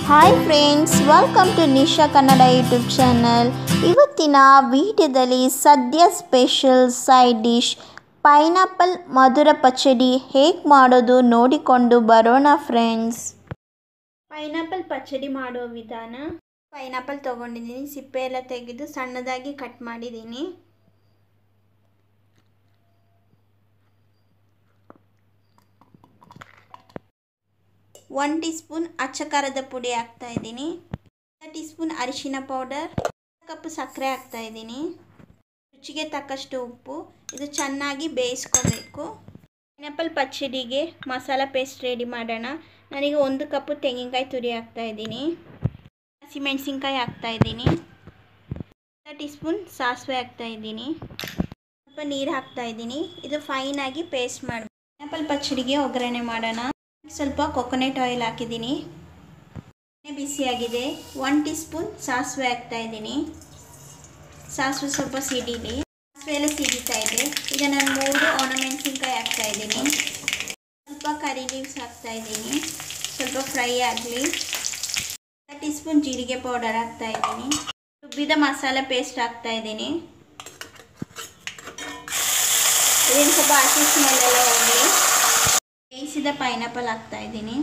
Hi friends, welcome to Nisha Kannada YouTube channel. ಇವತ್ತಿನ ವಿಡಿಯೋದಲ್ಲಿ ಸದ್ಯ ಸ್ಪೆಷಲ್ ಸೈಡ್ ಡಿಶ್ ಪೈನಾಪಲ್ ಮಧುರ ಪಚಡಿ ಹೇಗೆ ಮಾಡೋದು ನೋಡಿಕೊಂಡು ಬರೋಣ ಫ್ರೆಂಡ್ಸ್. ಪೈನಾಪಲ್ ಪಚಡಿ ಮಾಡೋ ವಿಧಾನ. ಪೈನಾಪಲ್ ತೊಗೊಂಡಿದ್ದೀನಿ, ಸಿಪ್ಪೆ ಎಲ್ಲ ತೆಗೆದು ಸಣ್ಣದಾಗಿ ಕಟ್ ಮಾಡಿದ್ದೀನಿ. ಒನ್ ಟೀ ಸ್ಪೂನ್ ಅಚ್ಚ ಖಾರದ ಪುಡಿ ಹಾಕ್ತಾ ಇದ್ದೀನಿ. 1 ಟೀ ಸ್ಪೂನ್ ಅರಿಶಿನ ಪೌಡರ್, 1 ಕಪ್ ಸಕ್ಕರೆ ಹಾಕ್ತಾ ಇದ್ದೀನಿ. ರುಚಿಗೆ ತಕ್ಕಷ್ಟು ಉಪ್ಪು. ಇದು ಚೆನ್ನಾಗಿ ಬೇಯಿಸ್ಕೋಬೇಕು. ಪೈನಾಪಲ್ ಪಚಡಿಗೆ ಮಸಾಲ ಪೇಸ್ಟ್ ರೆಡಿ ಮಾಡೋಣ. ನನಗೆ 1 ಕಪ್ ತೆಂಗಿನಕಾಯಿ ತುರಿ ಹಾಕ್ತಾ ಇದ್ದೀನಿ. ಹಸಿಮೆಣಸಿನ್ಕಾಯಿ ಹಾಕ್ತಾ ಇದ್ದೀನಿ. 1 ಟೀ ಸ್ಪೂನ್ ಸಾಸಿವೆ ಹಾಕ್ತಾ ಇದ್ದೀನಿ. ಸ್ವಲ್ಪ ನೀರು ಹಾಕ್ತಾ ಇದ್ದೀನಿ. ಇದು ಫೈನಾಗಿ ಪೇಸ್ಟ್ ಮಾಡಿ ಪೈನಾಪಲ್ ಪಚಡಿಗೆ ಒಗ್ಗರಣೆ ಮಾಡೋಣ. ಸ್ವಲ್ಪ ಕೊಕೊನಟ್ ಆಯಿಲ್ ಹಾಕಿದ್ದೀನಿ. ಬಿಸಿಯಾಗಿದೆ. 1 ಟೀ ಸ್ಪೂನ್ ಸಾಸಿವೆ ಹಾಕ್ತಾ ಇದ್ದೀನಿ. ಸಾಸಿವೆ ಸ್ವಲ್ಪ ಸಿಡಿಲಿ. ಸಾಸಿವೆ ಎಲ್ಲ ಸಿಡಿತಾ ಇದೆ. ಈಗ ನಾನು 3 ಒಣಮೆಣಸಿನ್ಕಾಯಿ ಹಾಕ್ತಾ ಇದ್ದೀನಿ. ಸ್ವಲ್ಪ ಕರಿ ಲೀವ್ಸ್ ಹಾಕ್ತಾ ಇದ್ದೀನಿ. ಸ್ವಲ್ಪ ಫ್ರೈ ಆಗಲಿ. 1 ಟೀ ಸ್ಪೂನ್ ಜೀರಿಗೆ ಪೌಡರ್ ಹಾಕ್ತಾ ಇದ್ದೀನಿ. ರುಬ್ಬಿದ ಮಸಾಲೆ ಪೇಸ್ಟ್ ಹಾಕ್ತಾ ಇದ್ದೀನಿ. ಇದನ್ನು ಸ್ವಲ್ಪ ಹಸಿ ಸ್ಮೆಲ್ ಎಲ್ಲ ಹೋಗಲಿ. ಬೇಯಿಸಿದ ಪೈನಾಪಲ್ ಹಾಕ್ತಾ ಇದ್ದೀನಿ.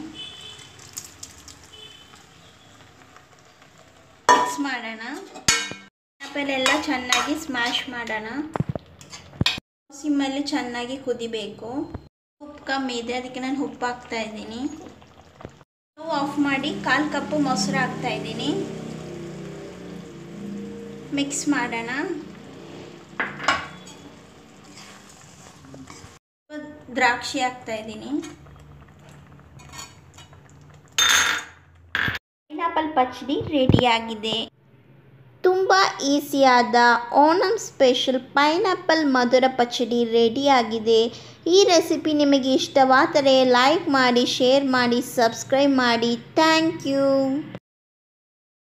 ಮಿಕ್ಸ್ ಮಾಡೋಣ. ಪೈನಾಪಲ್ ಎಲ್ಲ ಚೆನ್ನಾಗಿ ಸ್ಮ್ಯಾಶ್ ಮಾಡೋಣ. ಸಿಮ್ಮಲ್ಲಿ ಚೆನ್ನಾಗಿ ಕುದಿಬೇಕು. ಉಪ್ಪು ಕಮ್ಮಿ ಇದೆ, ಅದಕ್ಕೆ ನಾನು ಉಪ್ಪು ಹಾಕ್ತಾ ಇದ್ದೀನಿ. ಸ್ಟವ್ ಆಫ್ ಮಾಡಿ 1/4 ಕಪ್ ಮೊಸರು ಹಾಕ್ತಾ ಇದ್ದೀನಿ. ಮಿಕ್ಸ್ ಮಾಡೋಣ. ದ್ರಾಕ್ಷಿ ಹಾಕ್ತಾ ಇದ್ದೀನಿ. ಪೈನಾಪಲ್ ಪಚಡಿ ರೆಡಿಯಾಗಿದೆ. ತುಂಬ ಈಸಿಯಾದ ಓಣಂ ಸ್ಪೆಷಲ್ ಪೈನಾಪಲ್ ಮಧುರ ಪಚಡಿ ರೆಡಿಯಾಗಿದೆ. ಈ ರೆಸಿಪಿ ನಿಮಗೆ ಇಷ್ಟವಾದರೆ ಲೈಕ್ ಮಾಡಿ, ಶೇರ್ ಮಾಡಿ, ಸಬ್ಸ್ಕ್ರೈಬ್ ಮಾಡಿ. Thank you.